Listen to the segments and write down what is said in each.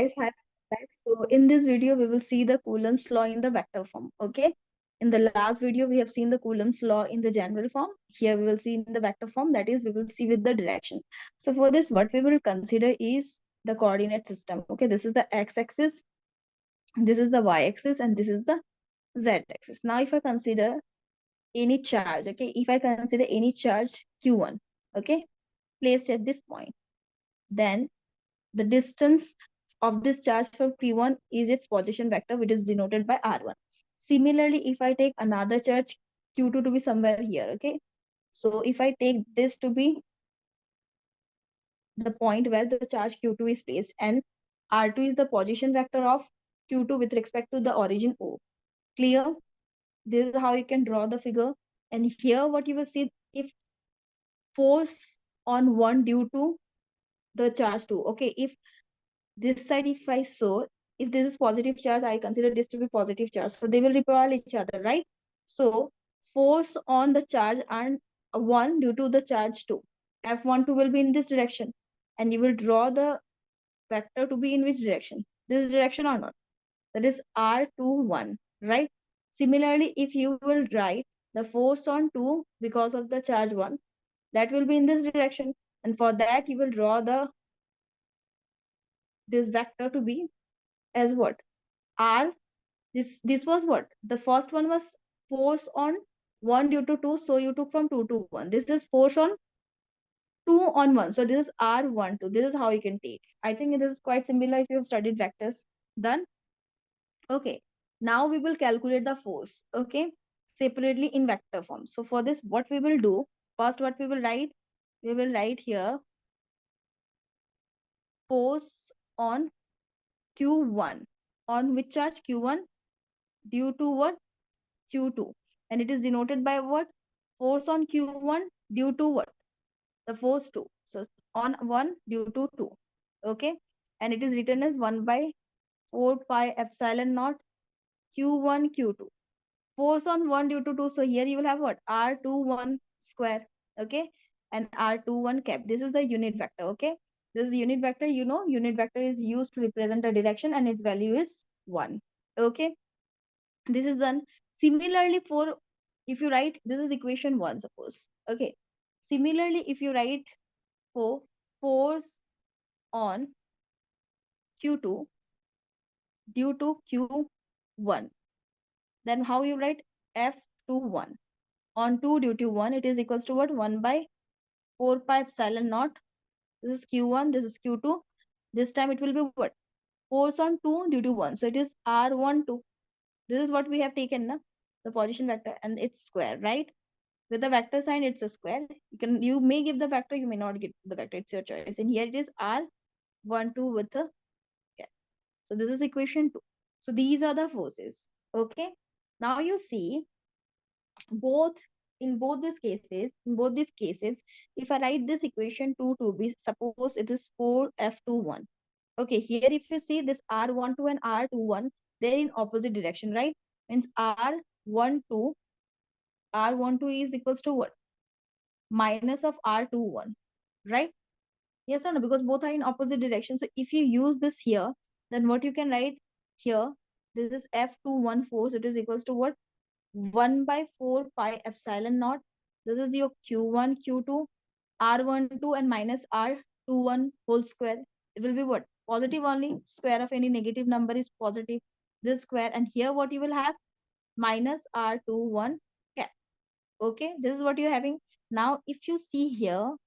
guys, hi. Back. So in this video, we will see the Coulomb's law in the vector form. Okay. In the last video, we have seen the Coulomb's law in the general form. Here we will see in the vector form. That is, we will see with the direction. So for this, what we will consider is the coordinate system. Okay. This is the x-axis, this is the y-axis, and this is the z-axis. Now, if I consider any charge, okay, if I consider any charge q1, okay, placed at this point, then the distance of this charge from Q1 is its position vector, which is denoted by R1. Similarly, if I take another charge Q2 to be somewhere here, okay? So if I take this to be the point where the charge Q2 is placed, and R2 is the position vector of Q2 with respect to the origin O. Clear? This is how you can draw the figure. And here what you will see, if force on 1 due to the charge 2, okay, if this side, if I show, if this is positive charge, I consider this to be positive charge. So they will repel each other, right? So force on the charge and 1 due to the charge 2. F12 will be in this direction. And you will draw the vector to be in which direction? This direction or not? That is R21, right? Similarly, if you will write the force on 2 because of the charge 1, that will be in this direction. And for that, you will draw this vector to be as what? R. This was what? The first one was force on 1 due to 2, so you took from 2 to 1. This is force on 2 on 1, so this is R12. This is how you can take. I think it is quite similar if you have studied vectors. Done? Okay. Now we will calculate the force, okay, separately in vector form. So for this, what we will do, first what we will write here force on Q1. On which charge? Q1 due to what? Q2. And it is denoted by what? Force on Q1 due to what? The force 2. So on 1 due to 2. Okay. And it is written as 1 by 4 pi epsilon naught Q1 Q2. Force on 1 due to 2. So here you will have what? R21 square. Okay. And R21 cap. This is the unit vector. Okay. This is unit vector. You know, unit vector is used to represent a direction and its value is 1. Okay. This is done. Similarly, for if you write, this is equation 1, suppose. Okay. Similarly, if you write for force on Q2 due to Q1, then how you write? F21 on 2 due to 1, it is equals to what? 1 by 4 pi epsilon naught. This is Q1, this is Q2. This time it will be what? Force on 2 due to 1. So it is R12. This is what we have taken, na? The position vector, and it's square, right? With the vector sign, it's a square. You may give the vector, you may not give the vector. It's your choice. And here it is R12 with a square. So this is equation 2. So these are the forces. Okay. Now you see in both these cases, if I write this equation 2 to be, suppose it is 4F21. Okay, here if you see this R12 and R21, they're in opposite direction, right? Means R12 is equals to what? Minus of R21, right? Yes or no? Because both are in opposite direction. So if you use this here, then what you can write here, this is F21 force, it is equals to what? 1 by 4 pi epsilon naught. This is your Q1, Q2, R12 and minus R21 whole square. It will be what? Positive only. Square of any negative number is positive. This square. And here what you will have? Minus R21 cap. Okay. This is what you're having. Now, if you see here,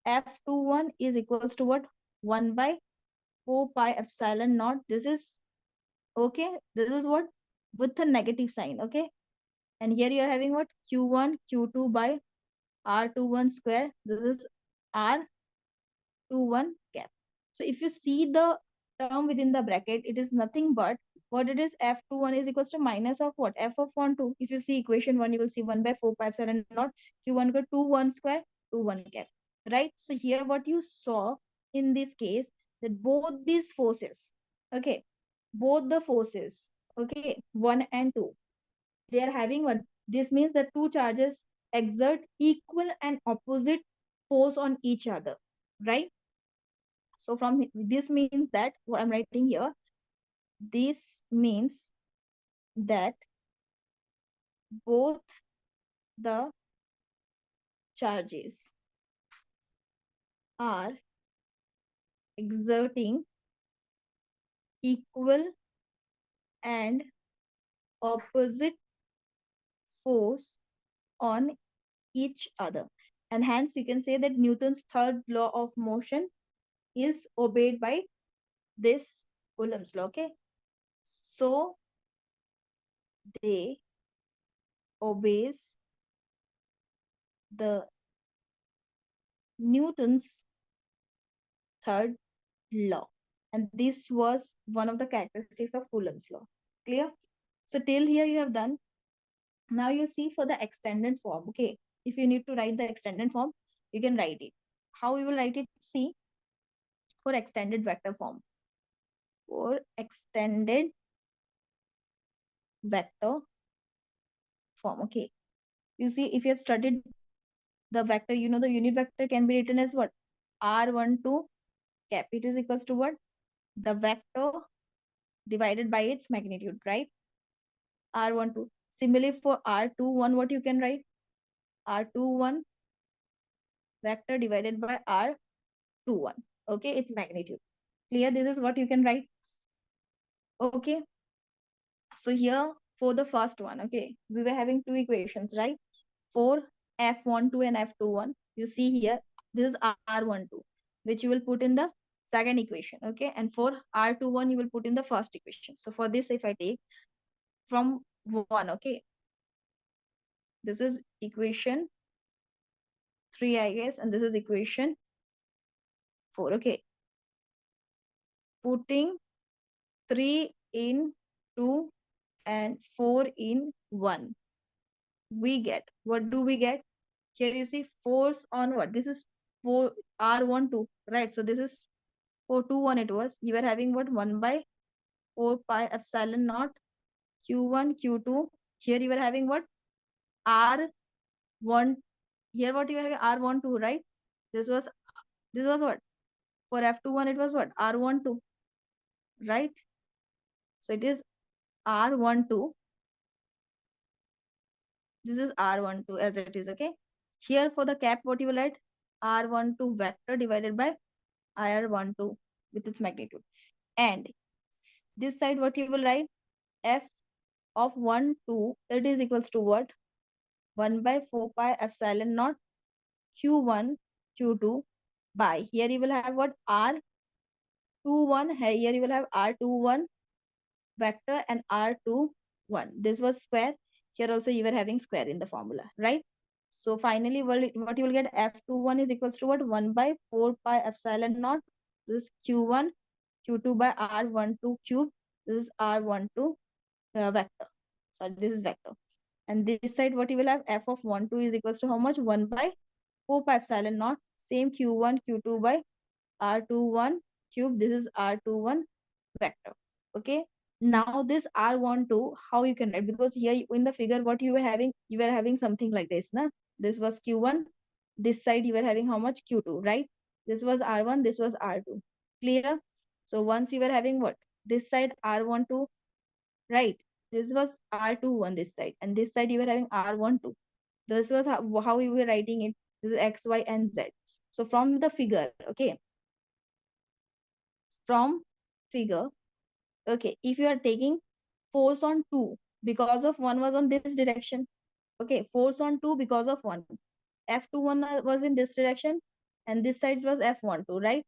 F21 is equals to what? 1 by 4 pi epsilon naught. This is, okay. This is what? With a negative sign. Okay. And here you are having what? Q1, Q2 by R21 square. This is R21 cap. So if you see the term within the bracket, it is nothing but what it is. F21 is equals to minus of what? F of 1, 2. If you see equation 1, you will see 1 by 4 pi epsilon naught. Q1 equal 2, 1 square, 2, 1 cap. Right? So here what you saw in this case, that both these forces, okay, both the forces, okay, 1 and 2, they are having what? This means that two charges exert equal and opposite force on each other, right? So from this means that what I'm writing here, this means that both the charges are exerting equal and opposite force on each other. And hence you can say that Newton's third law of motion is obeyed by this Coulomb's law. Okay. So they obeys the Newton's third law. And this was one of the characteristics of Coulomb's law. Clear? So till here you have done. Now you see for the extended form. Okay. If you need to write the extended form, you can write it. How you will write it? See, for extended vector form. For extended vector form. Okay. You see, if you have studied the vector, you know the unit vector can be written as what? R12 cap. It is equals to what? The vector divided by its magnitude, right? R12. Similarly, for R21, what you can write? R21 vector divided by R21. Okay, its magnitude. Clear? This is what you can write. Okay. So here for the first one, okay, we were having two equations, right? For F12 and F21. You see here, this is R12, which you will put in the second equation, okay? And for R21, you will put in the first equation. So for this, if I take from 1, okay, this is equation 3, I guess, and this is equation 4, okay? Putting 3 in 2 and 4 in 1, we get, what do we get? Here you see force on what? This is for R12, right? So this is 421 it was. You are having what? 1 by 4 pi epsilon naught Q1, Q2. Here you are having what? R1. Here what you are having? R12, right? This was what? For F21 it was what? R12, right? So it is R12. This is R12 as it is, okay? Here for the cap, what you will write? R12 vector divided by IR12 with its magnitude. And this side, what you will write? F of 1, 2, it is equals to what? 1 by 4 pi epsilon naught Q1, Q2 by. Here you will have what? R21. Here you will have R21 vector and R21. This was square. Here also you were having square in the formula, right? So finally, what you will get? F21 is equals to what? 1 by 4 pi epsilon naught. This is Q1, Q2 by R12 cube. This is R12 vector. Sorry, this is vector. And this side, what you will have? F of 1, 2 is equals to how much? 1 by 4 pi epsilon naught. Same Q1, Q2 by R21 cube. This is R21 vector. Okay. Now this R12, how you can write? Because here in the figure, what you were having something like this, na? This was Q1. This side you were having how much? Q2, right? This was R1, this was R2. Clear? So once you were having what? This side R12, right? This was R21 this side. And this side you were having R12. This was how you were writing it. This is X, Y, and Z. So from the figure, okay? From figure, okay, if you are taking force on 2 because of 1 was on this direction, okay, force on 2 because of 1, F21 was in this direction and this side was F12, right?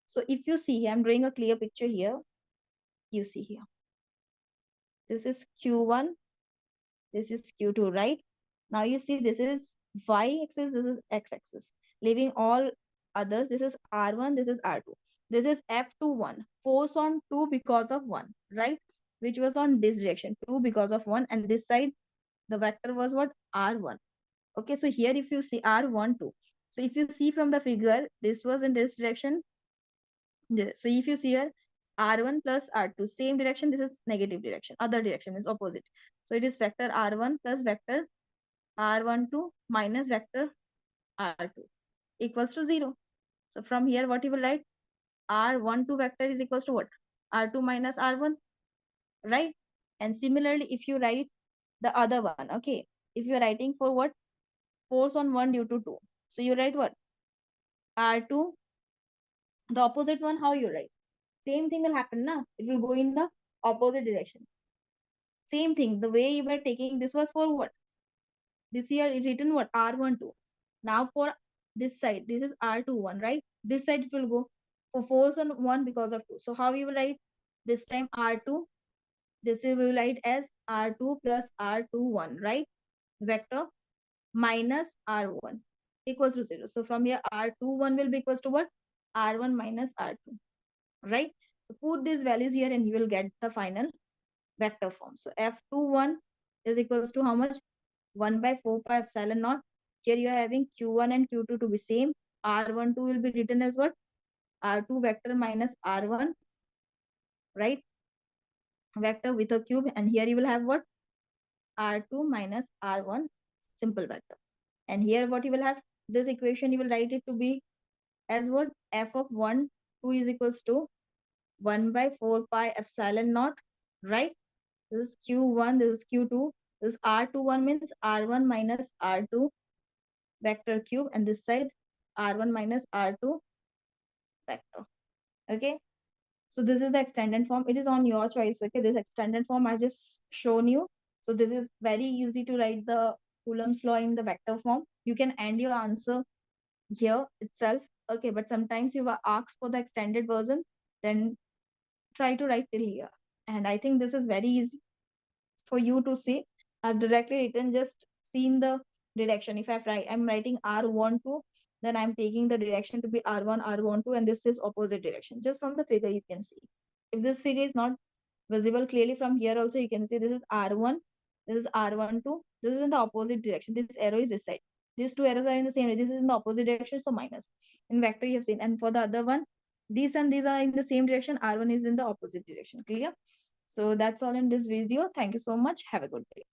So if you see here, I'm drawing a clear picture here. You see here, this is Q1, this is Q2, right? Now you see this is Y axis, this is X axis. Leaving all others, this is R1, this is R2. This is F21, force on 2 because of 1, right? Which was on this direction, 2 because of 1, and this side, the vector was what? R1. Okay, so here if you see R12, so if you see from the figure, this was in this direction. So if you see here, R1 plus R2, same direction, this is negative direction, other direction is opposite. So it is vector R1 plus vector R12 minus vector R2 equals to 0. So from here, what you will write? R12 vector is equals to what? R2 minus R1, right? And similarly, if you write the other one, okay, if you're writing for what? Force on 1 due to 2. So you write what? R2, the opposite one, how you write? Same thing will happen, na? It will go in the opposite direction. Same thing, the way you were taking, this was for what? This year it written what? R12. Now for this side, this is R21, right? This side it will go for force on 1 because of 2. So how you will write? This time R2, this we will write as R2 plus R21, right? Vector minus R1 equals to 0. So from here R21 will be equals to what? R1 minus R2, right? So put these values here and you will get the final vector form. So F21 is equals to how much? 1 by 4 pi epsilon naught. Here you are having Q1 and Q2 to be same. R12 will be written as what? R2 vector minus R1, right? Vector with a cube. And here you will have what? R2 minus R1 simple vector. And here what you will have? This equation you will write it to be as what? F of 1, 2 is equals to 1 by 4 pi epsilon naught, right? This is Q1, this is Q2. This R21 means R1 minus R2 vector cube, and this side R1 minus R2 vector. Okay. So this is the extended form. It is on your choice. Okay. This extended form I just shown you. So this is very easy to write the Coulomb's law in the vector form. You can end your answer here itself. Okay. But sometimes you were asked for the extended version, then try to write till here. And I think this is very easy for you to see. I've directly written, just seen the direction. If I'm writing R12, then I'm taking the direction to be R1, R12, and this is opposite direction. Just from the figure you can see. If this figure is not visible clearly from here also, you can see this is R1, this is R12, this is in the opposite direction. This arrow is this side. These two arrows are in the same, this is in the opposite direction, so minus. In vector you have seen. And for the other one, these and these are in the same direction, R1 is in the opposite direction. Clear? So that's all in this video. Thank you so much. Have a good day.